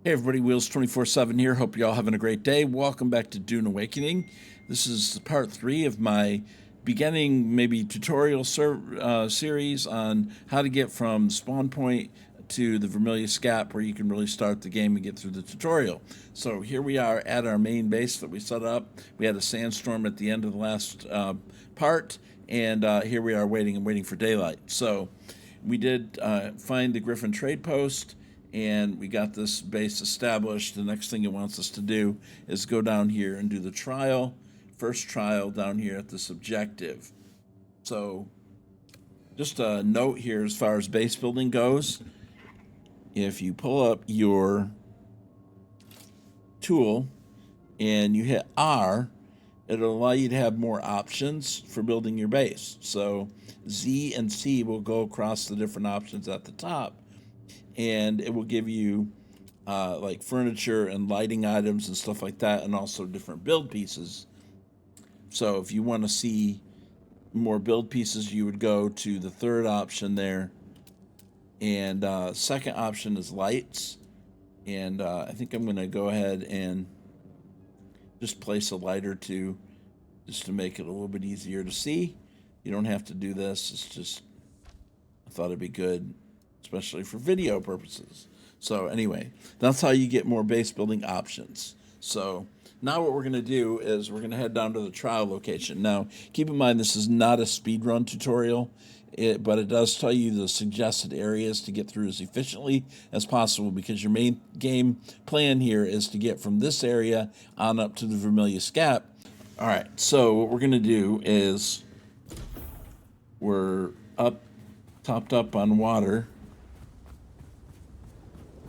Hey everybody, Wheels 24/7 here. Hope you all having a great day. Welcome back to Dune Awakening. This is part 3 of my beginning, maybe tutorial series on how to get from the spawn point to the Vermilius Gap, where you can really start the game and get through the tutorial. So here we are at our main base that we set up. We had a sandstorm at the end of the last part, and here we are waiting for daylight. So we did find the Griffin trade post, and we got this base established. The next thing it wants us to do is go down here and do the first trial down here at this objective. So just a note here as far as base building goes, if you pull up your tool and you hit R, it'll allow you to have more options for building your base. So Z and C will go across the different options at the top, and it will give you like furniture and lighting items and stuff like that, and also different build pieces. So if you want to see more build pieces, you would go to the third option there, and second option is lights. And I think I'm going to go ahead and just place a light or two just to make it a little bit easier to see. You don't have to do this. It's just, I thought it'd be good, especially for video purposes. So anyway, that's how you get more base building options. So now what we're going to do is we're going to head down to the trial location. Now, keep in mind, this is not a speedrun tutorial, but it does tell you the suggested areas to get through as efficiently as possible, because your main game plan here is to get from this area on up to the Vermilius Gap. All right, so what we're going to do is we're topped up on water.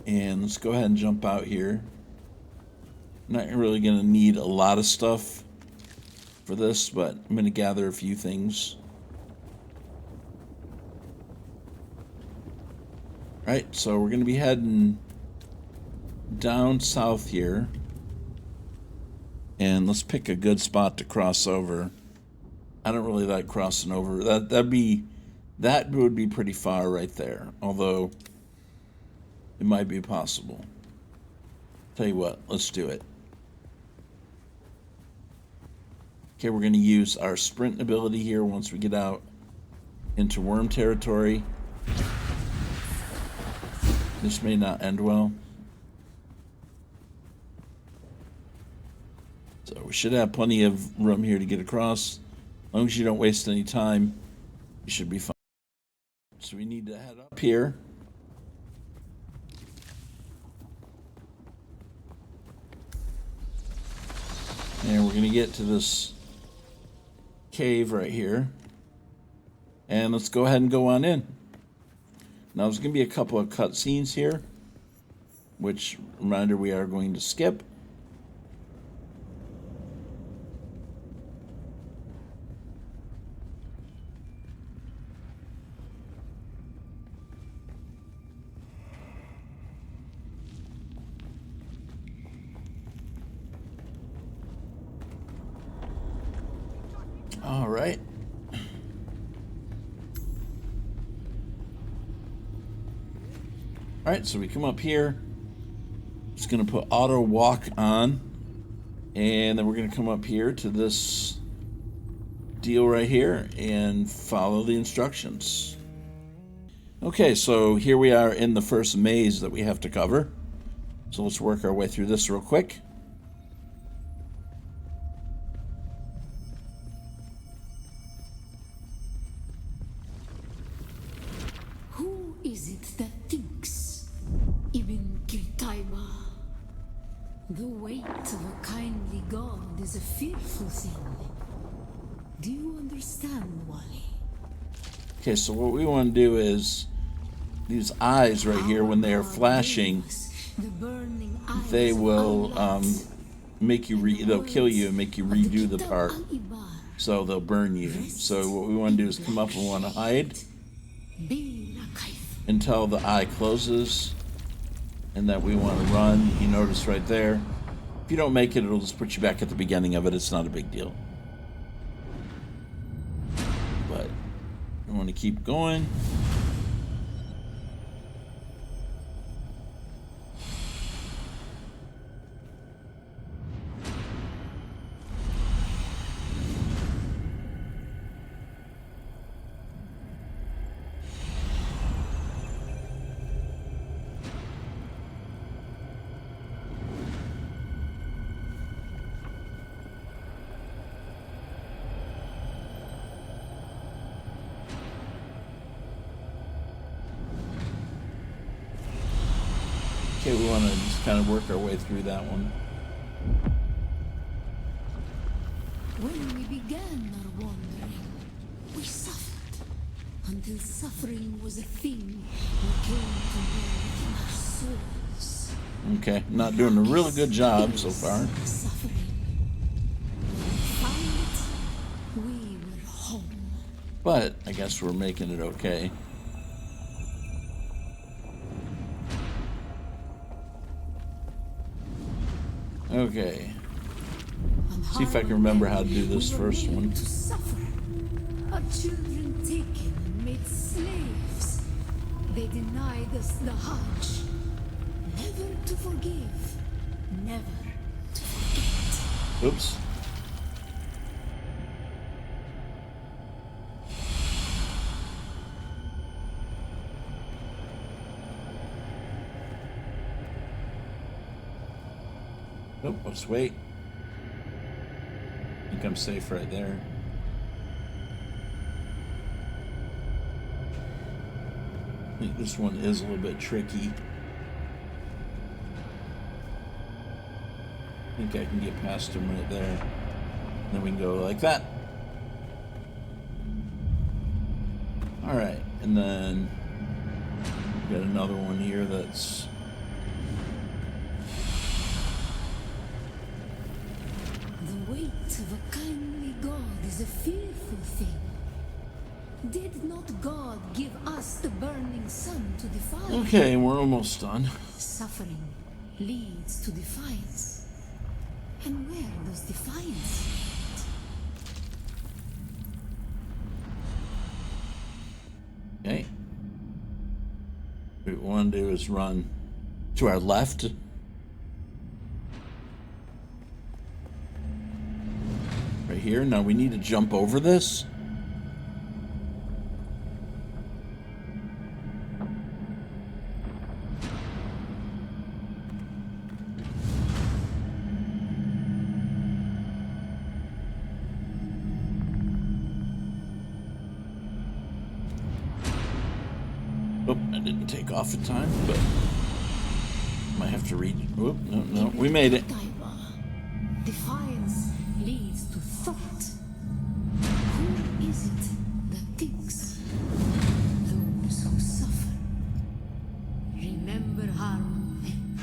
And let's go ahead and jump out here. Not really going to need a lot of stuff for this, but I'm going to gather a few things. Right, so we're going to be heading down south here. And let's pick a good spot to cross over. I don't really like crossing over. That would be pretty far right there. Although it might be possible. Tell you what, let's do it. Okay, we're going to use our sprint ability here once we get out into worm territory. This may not end well. So we should have plenty of room here to get across. As long as you don't waste any time, you should be fine. So we need to head up here. And we're going to get to this cave right here. And let's go ahead and go on in. Now there's going to be a couple of cutscenes here, which, reminder, we are going to skip. All right. All right, so we come up here. Just going to put auto walk on, and then we're going to come up here to this deal right here and follow the instructions. Okay, so here we are in the first maze that we have to cover. So let's work our way through this real quick. Who is it that thinks? Ibn Kirtaiba. The weight of a kindly god is a fearful thing. Do you understand why? Okay, so what we want to do is these eyes right here, when they are flashing, they will make you they'll kill you and make you redo the part. So they'll burn you. So what we want to do is come up and want to hide until the eye closes, and that we want to run. You notice right there. If you don't make it, it'll just put you back at the beginning of it. It's not a big deal. But I want to keep going. Okay, we want to just kind of work our way through that one. When we began our wandering, we suffered until suffering was a thing we came to know within our souls. Okay, not doing a really good job so far. Suffering. When we found it, we were home. But I guess we're making it okay. Okay. See if I can remember how to do this first one. To suffer. Our children taken and made slaves. They denied us the Hajj. Never to forgive. Never to forget. Oops. Nope, let's wait. I think I'm safe right there. I think this one is a little bit tricky. I think I can get past him right there. Then we can go like that. Alright, and then we got another one here that's the weight of a kindly God is a fearful thing. Did not God give us the burning sun to defy? okay, we're almost done. Suffering leads to defiance. And where does defiance lead? Okay. What we want to do is run to our left. Right here. Now we need to jump over this. Oh, I didn't take off in time, but might have to read. Oh, no, we made it. Defiance leads to thought. Who is it that thinks? Those who suffer. Remember Harun.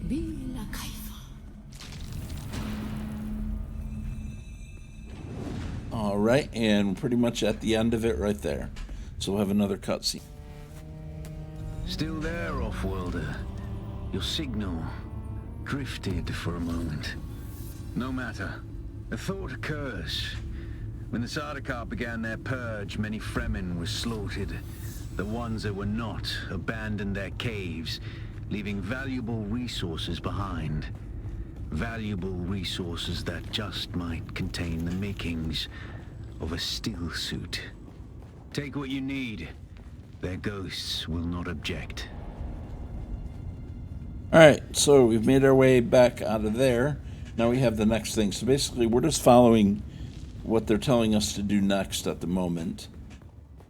Bila Kaifa. All right, and pretty much at the end of it right there. So we'll have another cutscene. Still there, off-worlder? Your signal drifted for a moment. No matter. A thought occurs. When the Sardaukar began their purge, many Fremen were slaughtered. The ones that were not abandoned their caves, leaving valuable resources behind. Valuable resources that just might contain the makings of a still suit. Take what you need. Their ghosts will not object. Alright, so we've made our way back out of there. Now we have the next thing. So basically we're just following what they're telling us to do next at the moment.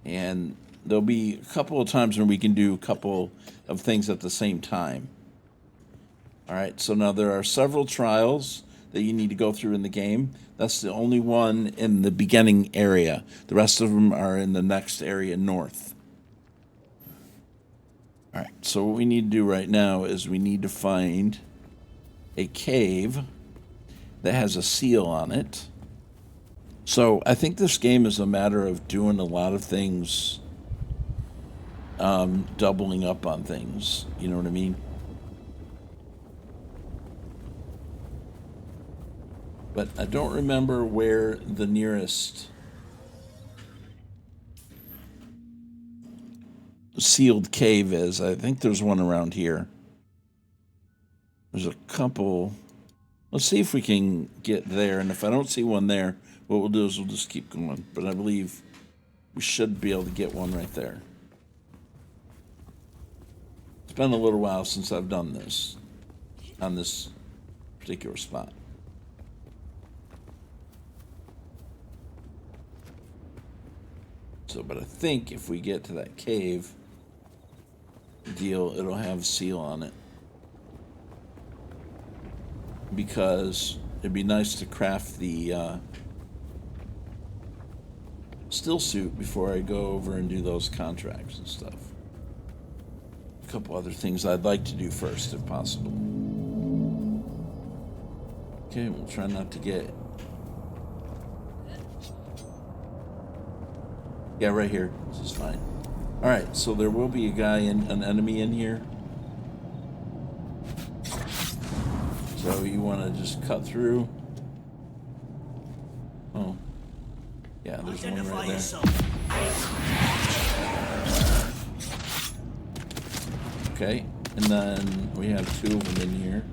And there'll be a couple of times when we can do a couple of things at the same time. Alright, so now there are several trials that you need to go through in the game. That's the only one in the beginning area. The rest of them are in the next area north. Alright, so what we need to do right now is we need to find a cave that has a seal on it. So I think this game is a matter of doing a lot of things, doubling up on things. You know what I mean? But I don't remember where the nearest sealed cave is. I think there's one around here. There's a couple. Let's see if we can get there. And if I don't see one there, what we'll do is we'll just keep going. But I believe we should be able to get one right there. It's been a little while since I've done this on this particular spot. So, but I think if we get to that cave deal, it'll have a seal on it. because it'd be nice to craft the still suit before I go over and do those contracts and stuff. A couple other things I'd like to do first, if possible. Okay, we'll try not to get... Yeah, right here. This is fine. Alright, so there will be a guy an enemy in here. So you want to just cut through. Oh. Yeah, there's one right there. Okay, and then we have two of them in here.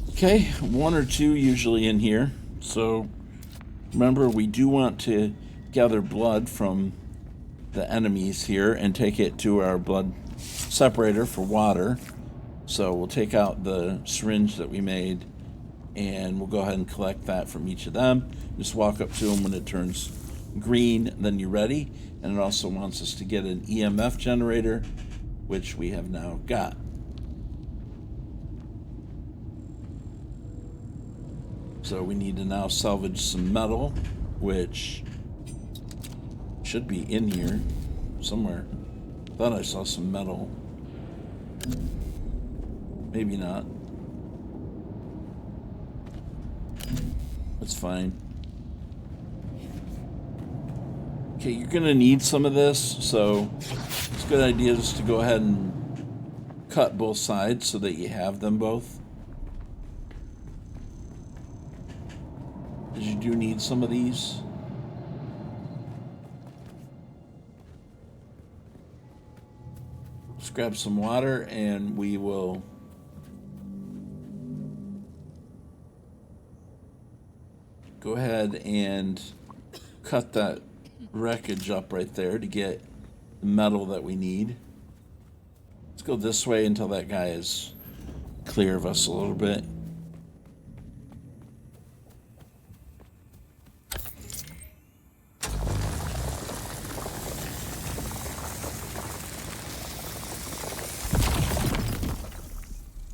Okay, one or two usually in here. So remember, we do want to gather blood from the enemies here and take it to our blood separator for water. So we'll take out the syringe that we made and we'll go ahead and collect that from each of them. Just walk up to them when it turns green, then you're ready. And it also wants us to get an EMF generator, which we have now got. So we need to now salvage some metal, which should be in here somewhere. Thought I saw some metal. Maybe not. That's fine. Okay, you're gonna need some of this, so it's a good idea just to go ahead and cut both sides so that you have them both. Because you do need some of these. Let's grab some water and we will go ahead and cut that wreckage up right there to get the metal that we need. Let's go this way until that guy is clear of us a little bit.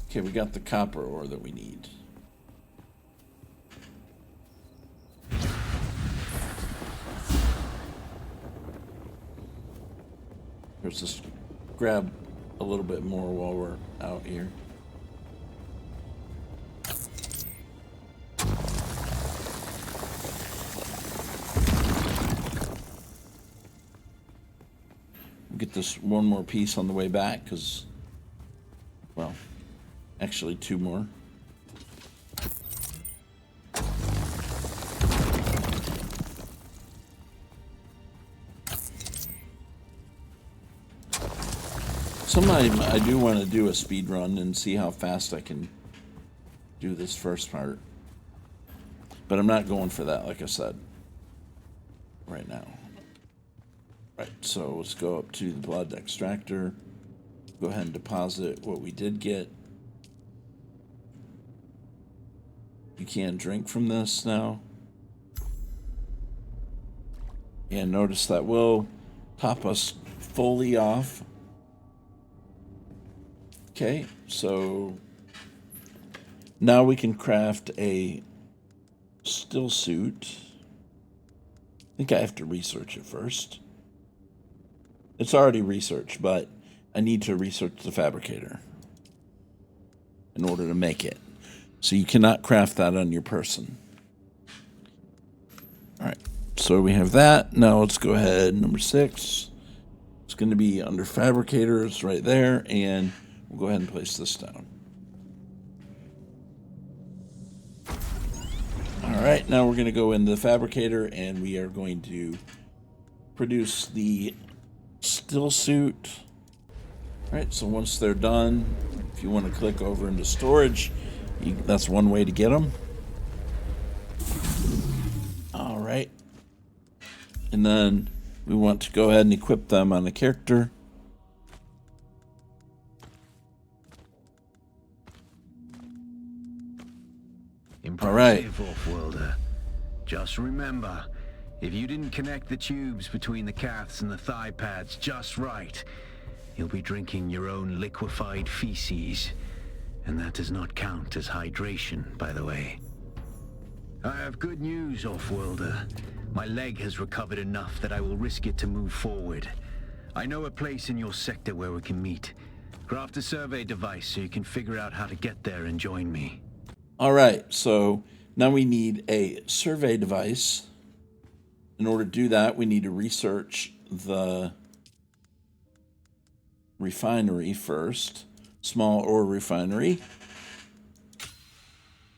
Okay, we got the copper ore that we need. Let's just grab a little bit more while we're out here. We'll get this one more piece on the way back, because, well, actually two more. Sometime I do want to do a speed run and see how fast I can do this first part. But I'm not going for that, like I said, right now. Right, so let's go up to the blood extractor. Go ahead and deposit what we did get. You can drink from this now. And notice that will top us fully off. Okay, so now we can craft a still suit. I think I have to research it first. It's already researched, but I need to research the fabricator in order to make it. So you cannot craft that on your person. All right, so we have that. Now let's go ahead, number 6. It's going to be under fabricators right there, and we'll go ahead and place this down. All right, now we're going to go into the fabricator, and we are going to produce the still suit. All right, so once they're done, if you want to click over into storage, that's one way to get them. All right. And then we want to go ahead and equip them on the character. All right. Impressive, off-worlder. Just remember, if you didn't connect the tubes between the caths and the thigh pads just right, you'll be drinking your own liquefied feces. And that does not count as hydration, by the way. I have good news, off-worlder. My leg has recovered enough that I will risk it to move forward. I know a place in your sector where we can meet. Craft a survey device so you can figure out how to get there and join me. All right, so now we need a survey device. In order to do that, we need to research the refinery first. Small ore refinery.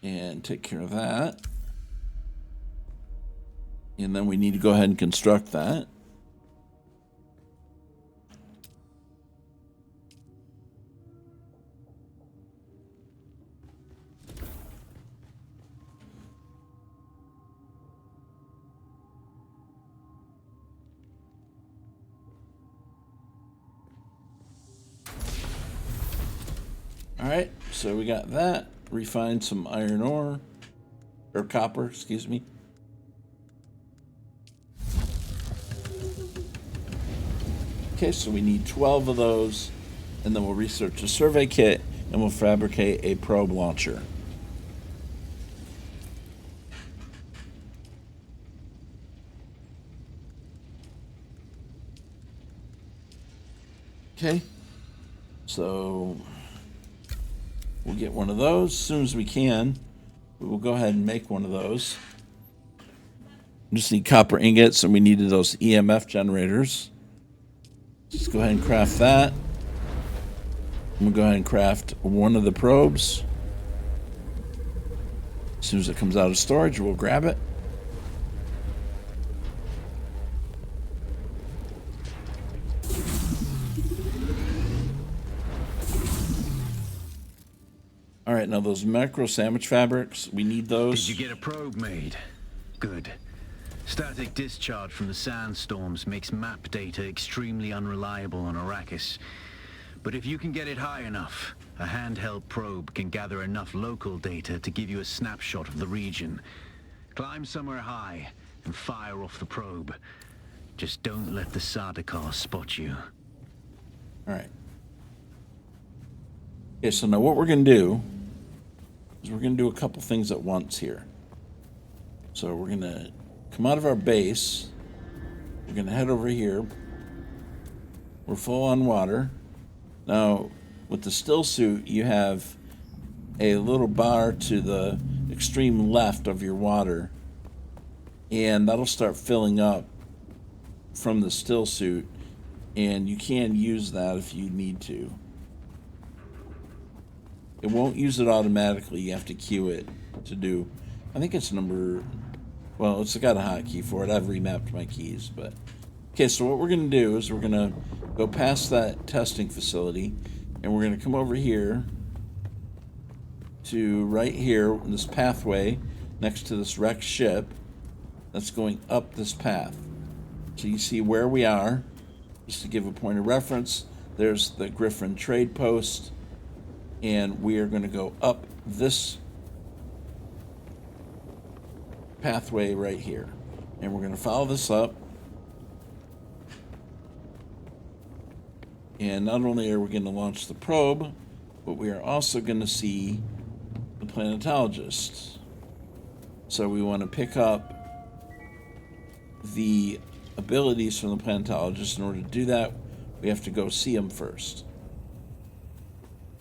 And take care of that. And then we need to go ahead and construct that. All right, so we got that. Refined some iron ore, or copper, excuse me. Okay, so we need 12 of those, and then we'll research a survey kit, and we'll fabricate a probe launcher. Okay, so we'll get one of those as soon as we can. We will go ahead and make one of those. We just need copper ingots, and we needed those EMF generators. Let's go ahead and craft that. We'll go ahead and craft one of the probes. As soon as it comes out of storage, we'll grab it. All right, now those macro sandwich fabrics, we need those. Did you get a probe made? Good. Static discharge from the sandstorms makes map data extremely unreliable on Arrakis. But if you can get it high enough, a handheld probe can gather enough local data to give you a snapshot of the region. Climb somewhere high and fire off the probe. Just don't let the Sardaukar spot you. All right. Okay, so now what we're going to do is we're going to do a couple things at once here. So we're going to come out of our base. We're going to head over here. We're full on water. Now, with the still suit, you have a little bar to the extreme left of your water, and that'll start filling up from the still suit, and you can use that if you need to. It won't use it automatically. You have to queue it to do. I think it's number. Well, it's got a hotkey for it. I've remapped my keys, but okay. So what we're going to do is we're going to go past that testing facility, and we're going to come over here to right here in this pathway next to this wrecked ship that's going up this path. So you see where we are. Just to give a point of reference, there's the Griffin trade post. And we are going to go up this pathway right here. And we're going to follow this up. And not only are we going to launch the probe, but we are also going to see the Planetologist. So we want to pick up the abilities from the Planetologist. In order to do that, we have to go see him first.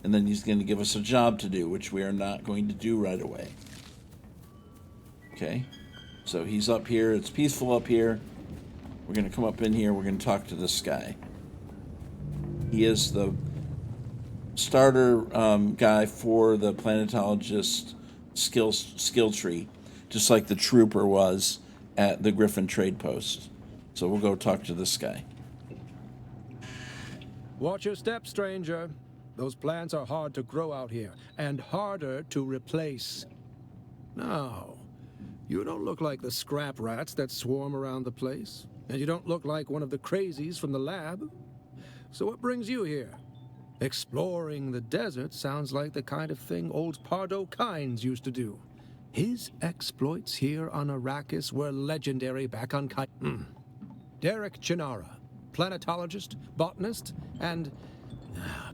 And then he's going to give us a job to do, which we are not going to do right away. Okay, so he's up here. It's peaceful up here. We're going to come up in here. We're going to talk to this guy. He is the starter guy for the Planetologist skill tree, just like the trooper was at the Griffin trade post. So we'll go talk to this guy. Watch your step, stranger. Those plants are hard to grow out here, and harder to replace. Now, you don't look like the scrap rats that swarm around the place, and you don't look like one of the crazies from the lab. So what brings you here? Exploring the desert sounds like the kind of thing old Pardo Kynes used to do. His exploits here on Arrakis were legendary back on Derek Chinara, planetologist, botanist, and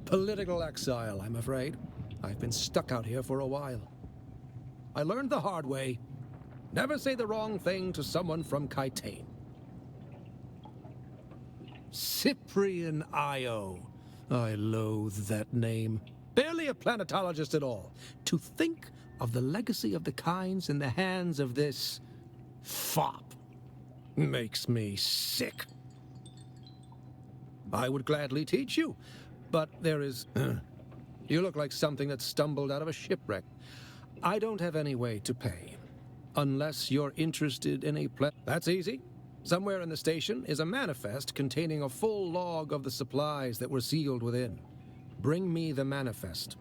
political exile, I'm afraid. I've been stuck out here for a while. I learned the hard way. Never say the wrong thing to someone from Kaitain. Cyprian Io. I loathe that name. Barely a planetologist at all. To think of the legacy of the Kynes in the hands of this fop makes me sick. I would gladly teach you, but there is... You look like something that stumbled out of a shipwreck. I don't have any way to pay. Unless you're interested in a That's easy. Somewhere in the station is a manifest containing a full log of the supplies that were sealed within. Bring me the manifest.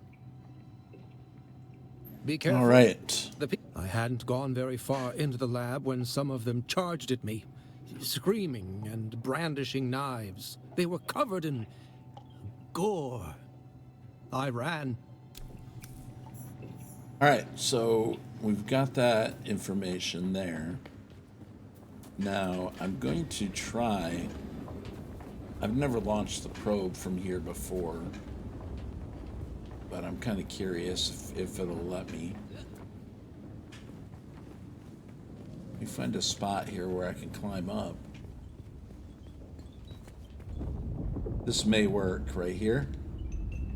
Be careful. All right. I hadn't gone very far into the lab when some of them charged at me, screaming and brandishing knives. They were covered in gore. I ran. All right, so we've got that information there. Now, I'm going to try... I've never launched the probe from here before, but I'm kind of curious if it'll let me. Let me find a spot here where I can climb up. This may work right here.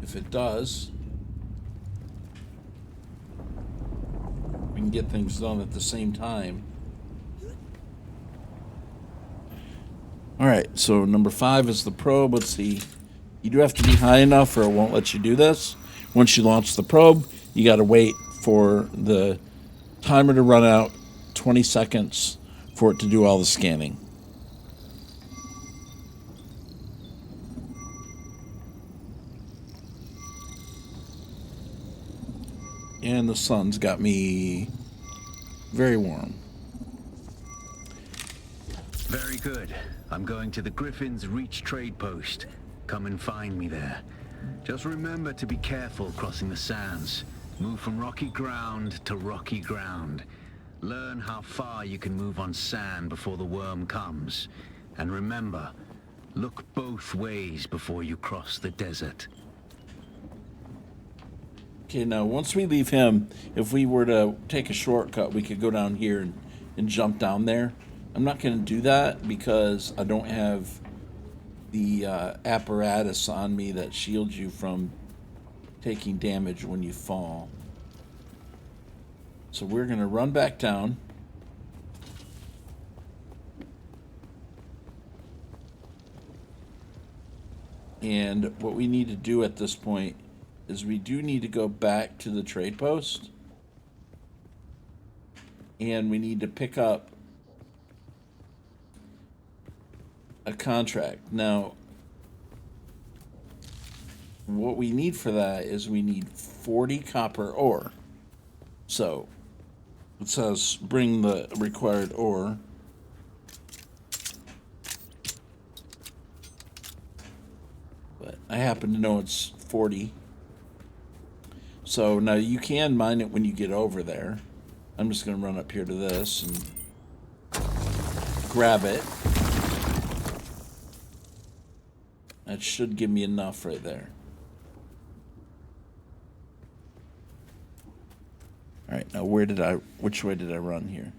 If it does, we can get things done at the same time. All right, so number 5 is the probe. Let's see. You do have to be high enough or it won't let you do this. Once you launch the probe, you got to wait for the timer to run out, 20 seconds for it to do all the scanning. And the sun's got me very warm. Very good. I'm going to the Griffin's Reach trade post. Come and find me there. Just remember to be careful crossing the sands. Move from rocky ground to rocky ground. Learn how far you can move on sand before the worm comes. And remember, look both ways before you cross the desert. Okay, now once we leave him, if we were to take a shortcut, we could go down here and jump down there. I'm not going to do that because I don't have the apparatus on me that shields you from taking damage when you fall. So we're going to run back down. And what we need to do at this point is we do need to go back to the trade post. And we need to pick up a contract. Now, what we need for that is we need 40 copper ore. So, it says bring the required ore. But I happen to know it's 40. So now you can mine it when you get over there. I'm just going to run up here to this and grab it. That should give me enough right there. All right, now which way did I run here?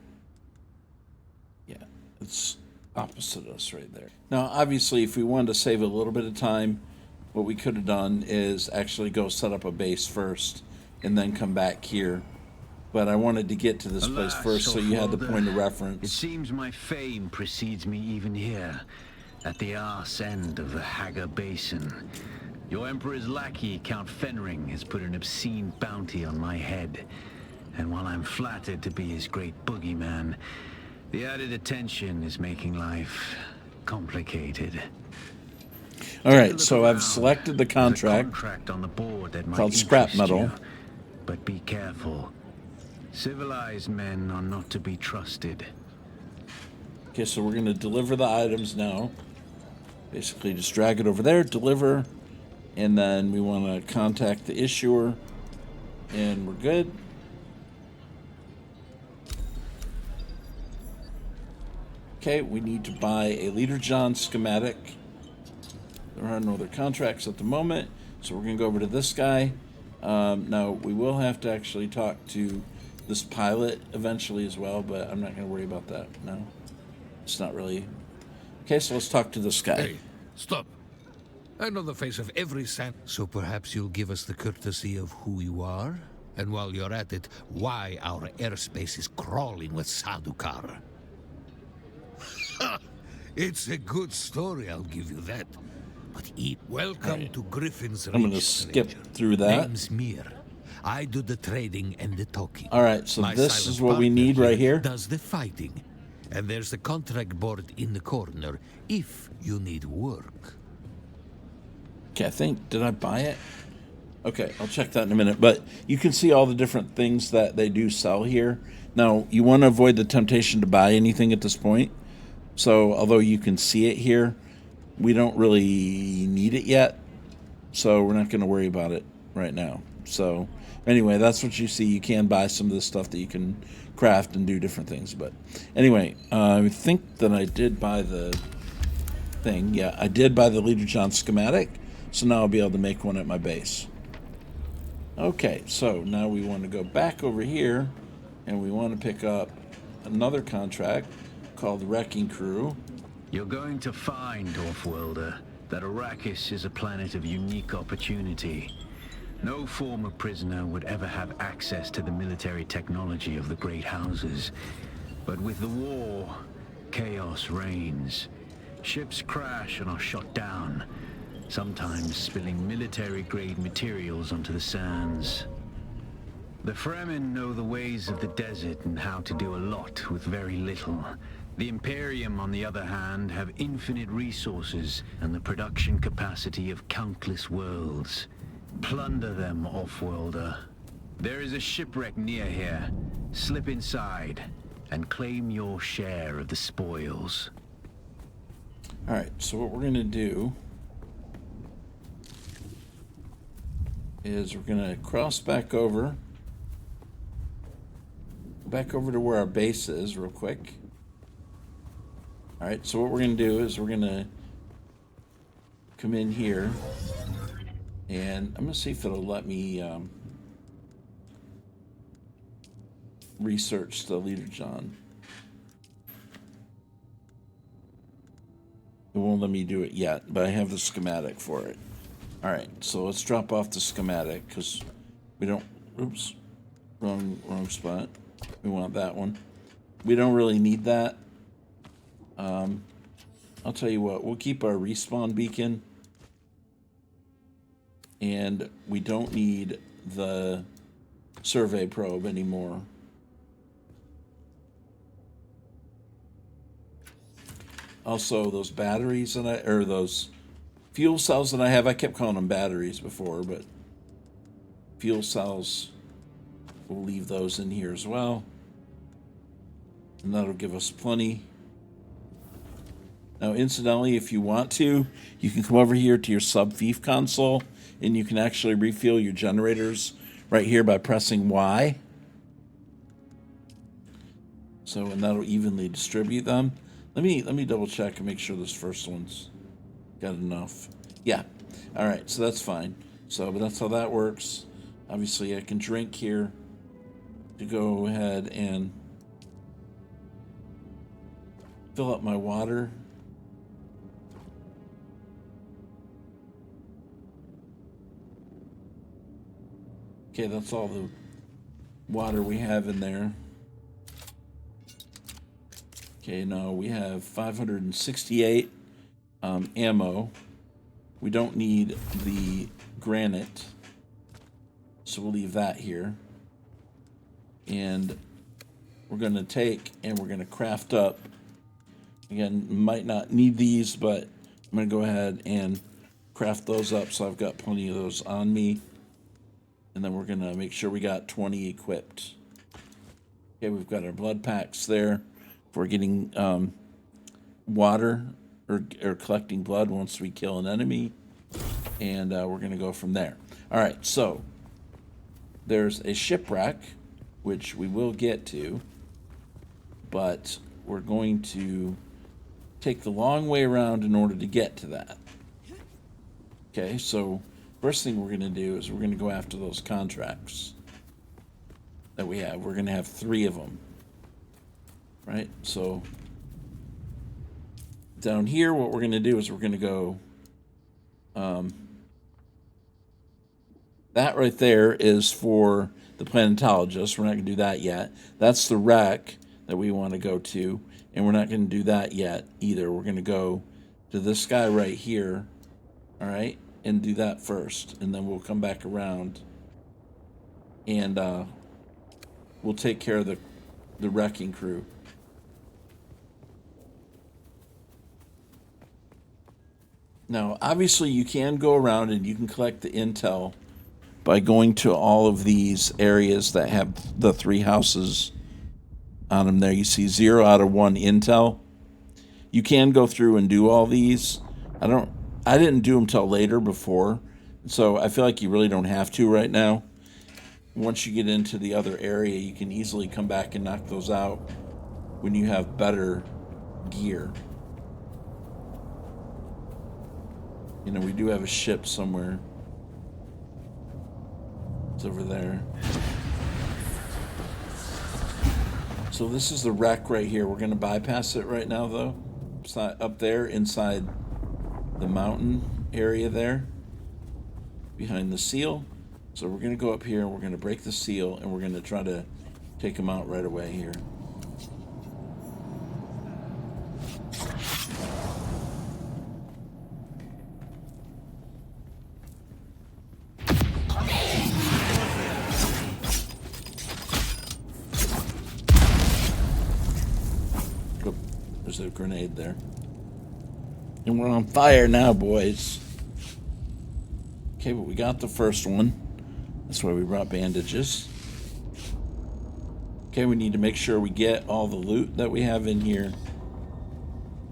Yeah, it's opposite us right there. Now, obviously, if we wanted to save a little bit of time, what we could have done is actually go set up a base first and then come back here. But I wanted to get to this place first so you had the point of reference. It seems my fame precedes me even here, at the arse end of the Hagga Basin. Your Emperor's lackey, Count Fenring, has put an obscene bounty on my head. And while I'm flattered to be his great boogeyman, the added attention is making life complicated. All right, so I've selected the contract on the board that called scrap metal. But be careful. Civilized men are not to be trusted. Okay, so we're going to deliver the items now. Basically, just drag it over there, deliver, and then we want to contact the issuer, and we're good. Okay, we need to buy a Leader John schematic. There are no other contracts at the moment, so we're going to go over to this guy. Now, we will have to actually talk to this pilot eventually as well, but I'm not going to worry about that. No, it's not really. Okay, so let's talk to this guy. Hey, stop. I know the face of every sand. So perhaps you'll give us the courtesy of who you are? And while you're at it, why our airspace is crawling with Sadukar. It's a good story, I'll give you that. But welcome to Griffin's Reach. I'm going to skip through that. Name's Mir. I do the trading and the talking. All right, so My this silent is what we partner need right here. does the fighting. And there's the contract board in the corner if you need work. Okay, I think, did I buy it? Okay, I'll check that in a minute. But you can see all the different things that they do sell here. Now, you want to avoid the temptation to buy anything at this point. So, although you can see it here, we don't really need it yet. So, we're not going to worry about it right now. So, anyway, that's what you see. You can buy some of this stuff that you can craft and do different things. But anyway, I think that I did buy the thing. Yeah, I did buy the Leader John schematic. So now I'll be able to make one at my base. Okay, so now we want to go back over here and we want to pick up another contract called Wrecking Crew. You're going to find, Offworlder, that Arrakis is a planet of unique opportunity. No former prisoner would ever have access to the military technology of the Great Houses. But with the war, chaos reigns. Ships crash and are shot down, sometimes spilling military-grade materials onto the sands. The Fremen know the ways of the desert and how to do a lot with very little. The Imperium, on the other hand, have infinite resources and the production capacity of countless worlds. Plunder them, Offworlder. There is a shipwreck near here. Slip inside and claim your share of the spoils. Alright, so what we're going to do is we're going to cross back over to where our base is real quick. Alright, so what we're going to do is we're going to come in here and I'm going to see if it'll let me research the Leader John. It won't let me do it yet, but I have the schematic for it. Alright, so let's drop off the schematic because we don't, oops, wrong spot. We want that one. We don't really need that. I'll tell you what, we'll keep our respawn beacon. And we don't need the survey probe anymore. Also, those batteries that those fuel cells that I have, I kept calling them batteries before, but fuel cells, we'll leave those in here as well. And that'll give us plenty. Now, incidentally, if you want to, you can come over here to your sub-fief console, and you can actually refuel your generators right here by pressing Y. So, and that'll evenly distribute them. Let me double check and make sure this first one's got enough. Yeah. All right, so that's fine. So, but that's how that works. Obviously, I can drink here to go ahead and fill up my water. Okay, that's all the water we have in there. Okay, now we have 568 ammo. We don't need the granite, so we'll leave that here. And we're going to take and we're going to craft up. Again, might not need these, but I'm going to go ahead and craft those up so I've got plenty of those on me. And then we're going to make sure we got 20 equipped. Okay, we've got our blood packs there for getting water or collecting blood once we kill an enemy. And we're going to go from there. All right, so there's a shipwreck, which we will get to. But we're going to take the long way around in order to get to that. Okay, so first thing we're going to do is we're going to go after those contracts that we have. We're going to have 3 of them. Right? So down here, what we're going to do is we're going to go... that right there is for the Planetologist. We're not going to do that yet. That's the wreck that we want to go to, and we're not going to do that yet either. We're going to go to this guy right here, all right, and do that first, and then we'll come back around, and we'll take care of the wrecking crew. Now, obviously, you can go around and you can collect the intel by going to all of these areas that have the 3 houses on them there. You see 0 out of 1 intel. You can go through and do all these. I didn't do them till later before, so I feel like you really don't have to right now. Once you get into the other area, you can easily come back and knock those out when you have better gear. You know, we do have a ship somewhere. It's over there. So this is the wreck right here. We're going to bypass it right now, though. It's not up there inside the mountain area there, behind the seal. So we're going to go up here, and we're going to break the seal, and we're going to try to take them out right away here. There's a grenade there. And we're on fire now, boys. Okay, but we got the first one. That's why we brought bandages. Okay, we need to make sure we get all the loot that we have in here,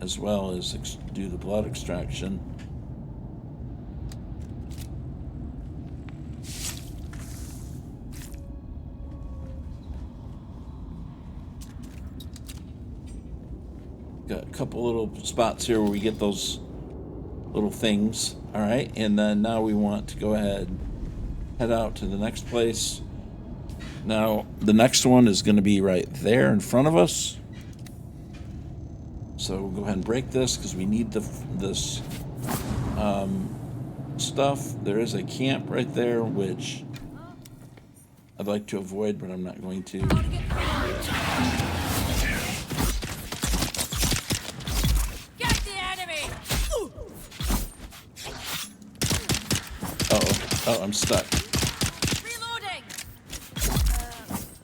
as well as do the blood extraction. Got a couple little spots here where we get those little things. All right, and then now we want to go ahead, head out to the next place. Now, the next one is going to be right there in front of us. So we'll go ahead and break this because we need this stuff. There is a camp right there, which I'd like to avoid, but I'm not going to. Oh, I'm stuck. Reloading.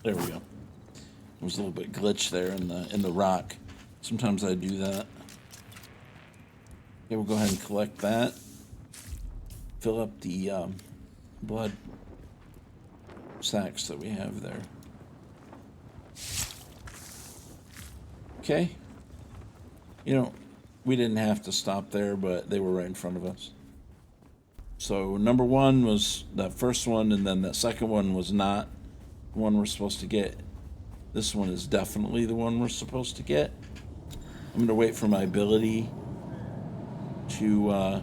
There we go. There was a little bit glitch there in the rock. Sometimes I do that. Okay, we'll go ahead and collect that. Fill up the blood sacks that we have there. Okay. You know, we didn't have to stop there, but they were right in front of us. So number 1 was that first one, and then that second one was not the one we're supposed to get. This one is definitely the one we're supposed to get. I'm going to wait for my ability to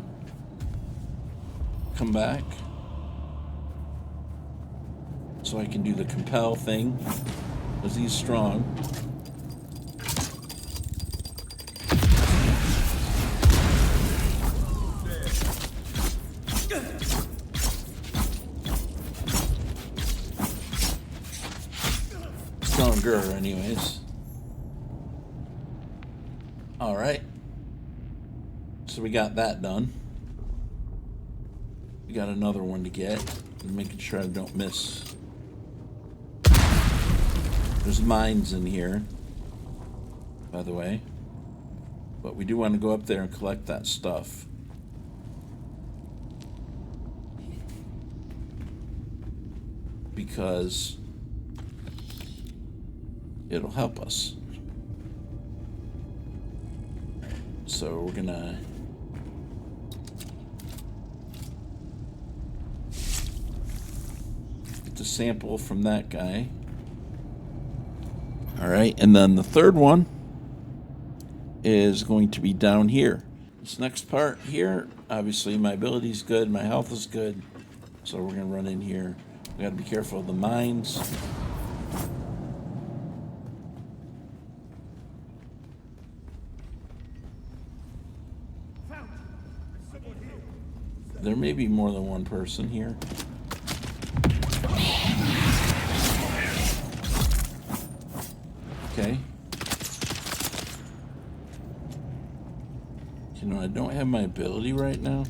come back so I can do the compel thing, because he's strong. Stronger, anyways. All right. So we got that done. We got another one to get. I'm making sure I don't miss. There's mines in here, by the way. But we do want to go up there and collect that stuff. Because it'll help us. So we're gonna get the sample from that guy. All right, and then the third one is going to be down here. This next part here, obviously my ability is good, my health is good, so we're going to run in here. We got to be careful of the mines. There may be more than one person here. Okay. You know, I don't have my ability right now.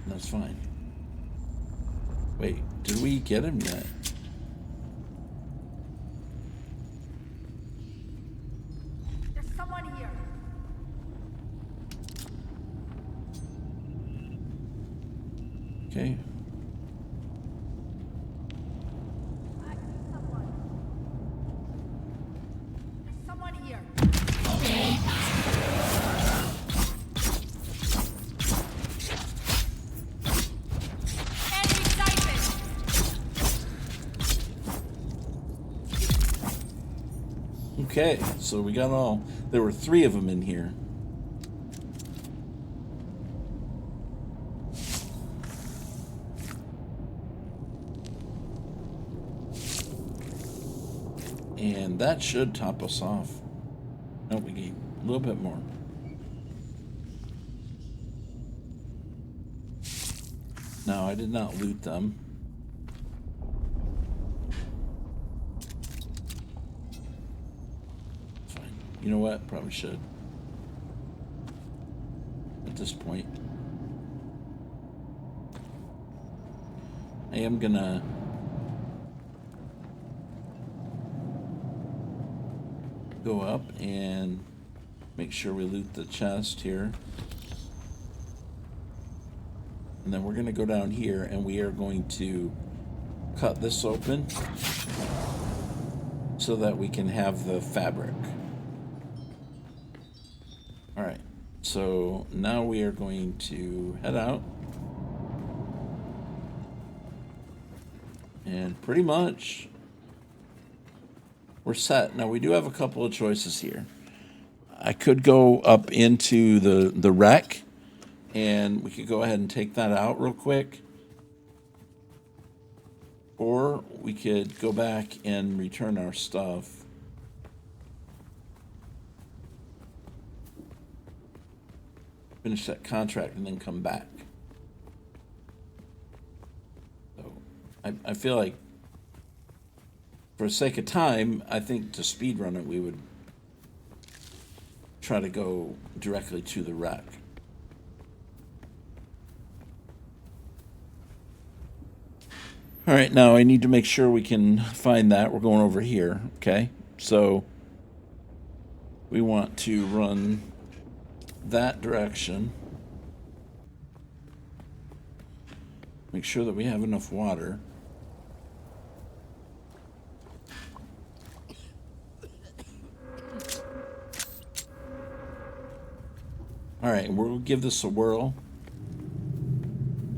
That's fine. Wait, did we get him yet? There's someone here. Okay. I see someone. There's someone here. Enemy sighted. Okay, so we got all. There were 3 of them in here. And that should top us off. No, we need a little bit more. No, I did not loot them. Fine. You know what? Probably should. At this point. I am gonna go up and make sure we loot the chest here. And then we're going to go down here and we are going to cut this open so that we can have the fabric. Alright, so now we are going to head out. And pretty much we're set. Now we do have a couple of choices here. I could go up into the wreck and we could go ahead and take that out real quick. Or we could go back and return our stuff. Finish that contract and then come back. So I feel like for the sake of time, I think to speed run it, we would try to go directly to the wreck. All right, now I need to make sure we can find that. We're going over here, okay? So we want to run that direction. Make sure that we have enough water. All right, we'll give this a whirl.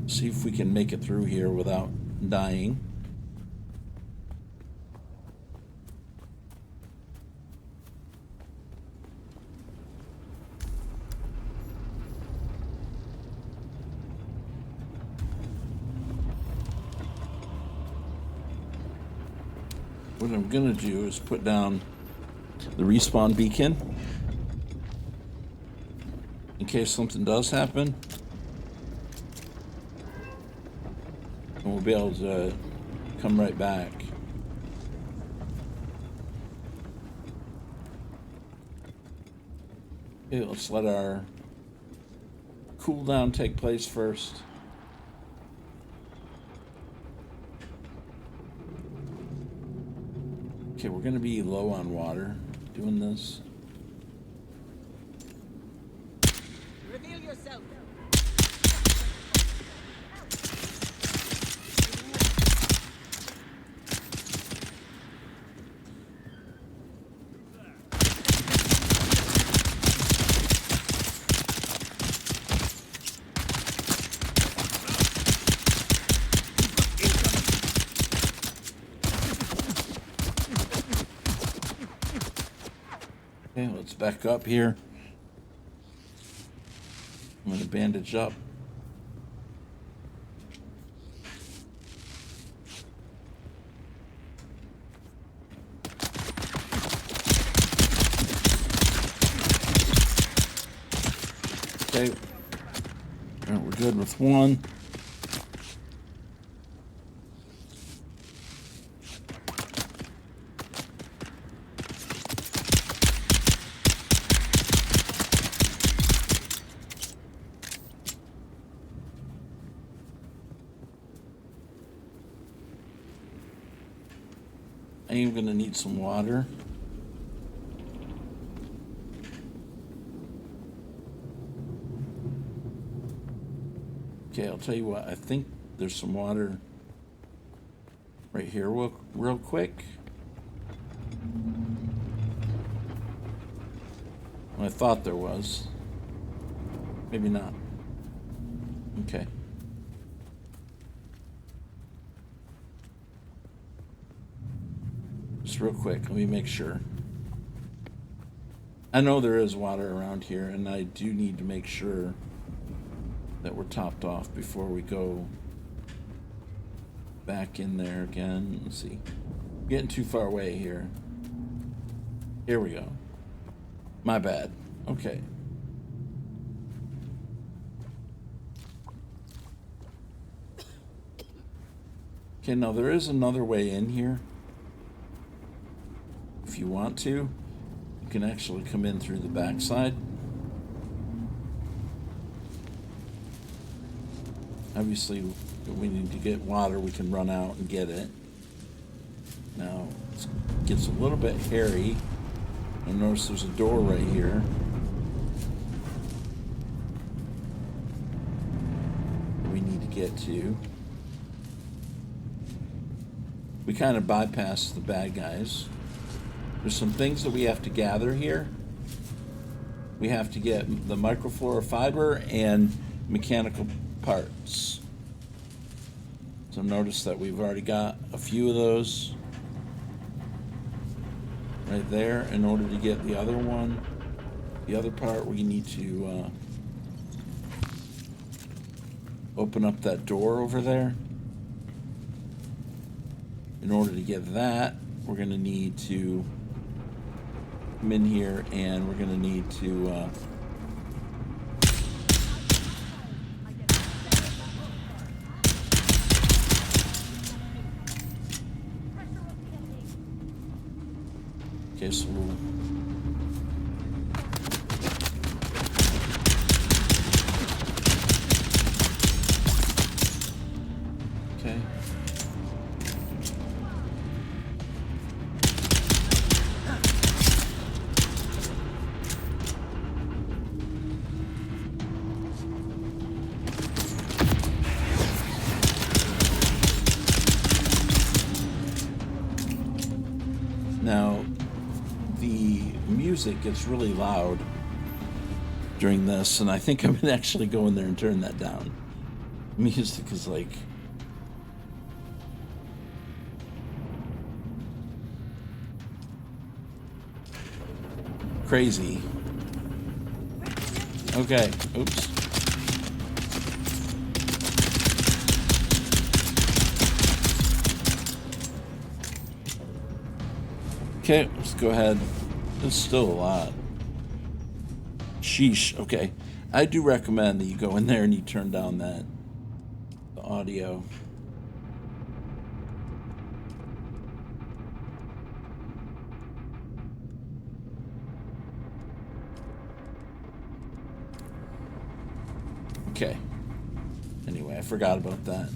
See if we can make it through here without dying. What I'm gonna do is put down the respawn beacon in case something does happen. And we'll be able to come right back. Okay, let's let our cooldown take place first. Okay, we're gonna be low on water doing this. Reveal yourself. Okay, let's back up here. I'm going to bandage up. Okay. All right, we're good with one. I am going to need some water. Okay, I'll tell you what, I think there's some water right here real quick. Well, I thought there was. Maybe not. Okay. Just real quick, let me make sure. I know there is water around here, and I do need to make sure that we're topped off before we go back in there again. Let's see. Getting too far away here. Here we go. My bad. Okay. Okay, now there is another way in here. If you want to, you can actually come in through the backside. Obviously, if we need to get water, we can run out and get it. Now, it gets a little bit hairy. I notice there's a door right here. We need to get to. We kind of bypassed the bad guys. There's some things that we have to gather here. We have to get the microflora fiber and mechanical parts. So notice that we've already got a few of those right there. In order to get the other one, the other part, we need to open up that door over there. In order to get that, we're going to need to come in here, and we're going to need to okay, so we'll okay. Now, the music gets really loud during this, and I think I'm gonna actually go in there and turn that down. Music is like crazy. Okay, oops. Okay, let's go ahead. There's still a lot. Sheesh. Okay. I do recommend that you go in there and you turn down the audio. Okay. Anyway, I forgot about that.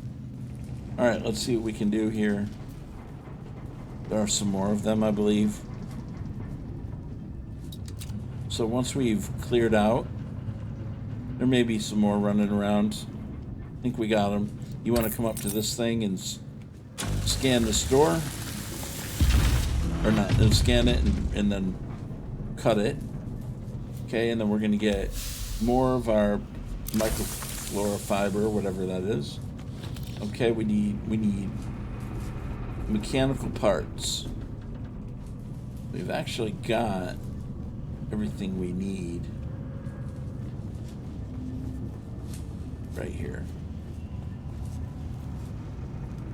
Alright, let's see what we can do here. There are some more of them, I believe. So once we've cleared out, there may be some more running around. I think we got them. You want to come up to this thing and scan this door. Or not, scan it and then cut it. Okay, and then we're going to get more of our microflora fiber, whatever that is. Okay, we need mechanical parts. We've actually got everything we need right here.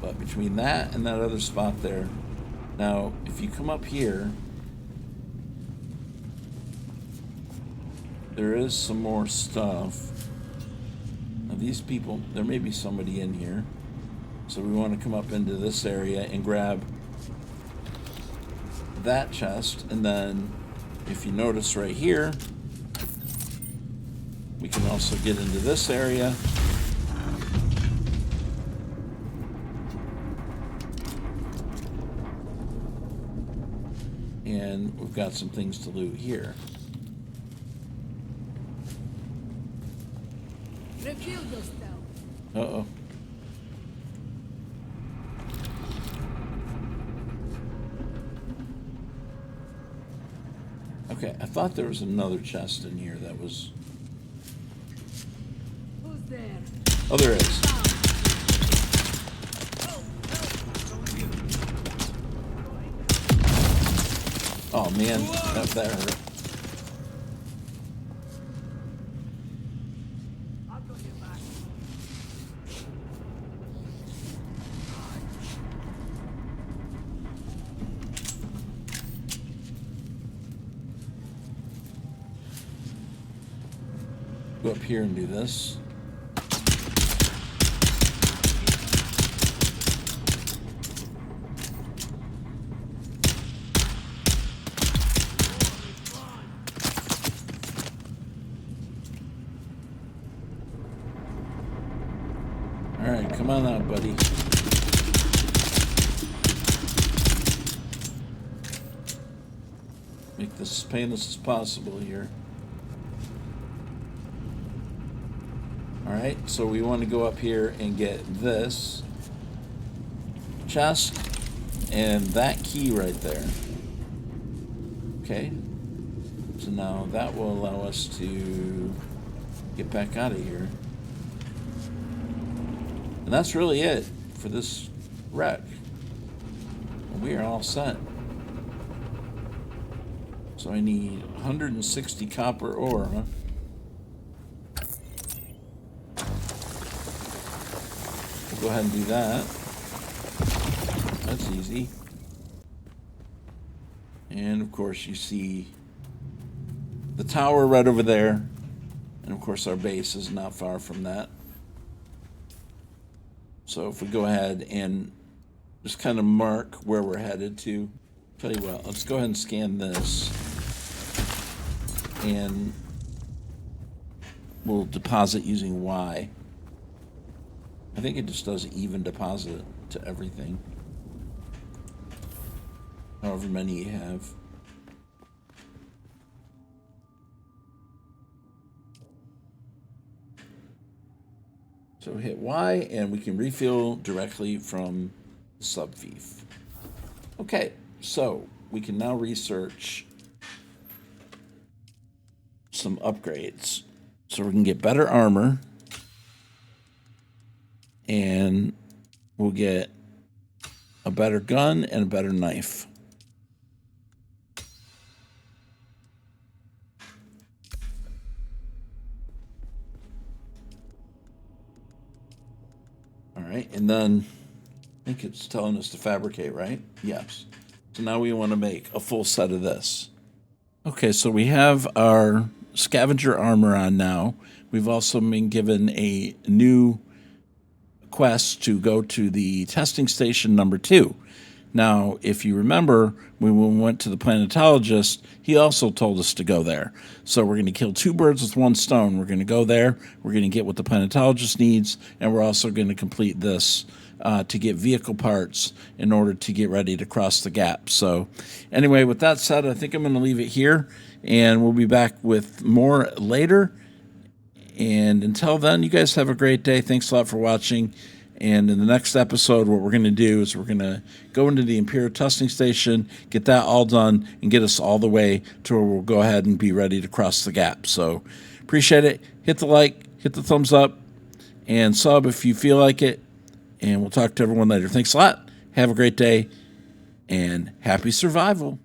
But between that and that other spot there, now if you come up here, there is some more stuff. Now these people, there may be somebody in here. So we want to come up into this area and grab that chest. And then if you notice right here, we can also get into this area. And we've got some things to loot here. Reveal yourself. Uh-oh. Okay, I thought there was another chest in here that was... Who's there? Oh, there is. Oh, man, that hurt. I'll go get back. Go up here and do this. All right, come on out, buddy. Make this as painless as possible here. Alright, so we want to go up here and get this chest and that key right there. Okay, so now that will allow us to get back out of here. And that's really it for this wreck. We are all set. So I need 160 copper ore, huh? We'll go ahead and do that. That's easy. And of course you see the tower right over there. And of course our base is not far from that. So if we go ahead and just kind of mark where we're headed to. Tell you what, let's go ahead and scan this. And we'll deposit using Y. I think it just does even deposit to everything. However many you have. So hit Y and we can refill directly from the subfief. Okay, so we can now research some upgrades. So we can get better armor. And we'll get a better gun and a better knife. All right, and then I think it's telling us to fabricate, right? Yes. So now we want to make a full set of this. Okay, so we have our scavenger armor on now. We've also been given a new quest to go to the testing station number 2. Now, if you remember, when we went to the Planetologist, he also told us to go there. So we're going to kill 2 birds with 1 stone. We're going to go there, we're going to get what the Planetologist needs, and we're also going to complete this to get vehicle parts in order to get ready to cross the gap. So anyway, with that said, I think I'm going to leave it here, and we'll be back with more later. And until then, you guys have a great day. Thanks a lot for watching. And in the next episode, what we're going to do is we're going to go into the Imperial testing station, get that all done, and get us all the way to where we'll go ahead and be ready to cross the gap. So appreciate it. Hit the like, hit the thumbs up, and sub if you feel like it. And we'll talk to everyone later. Thanks a lot. Have a great day, and happy survival.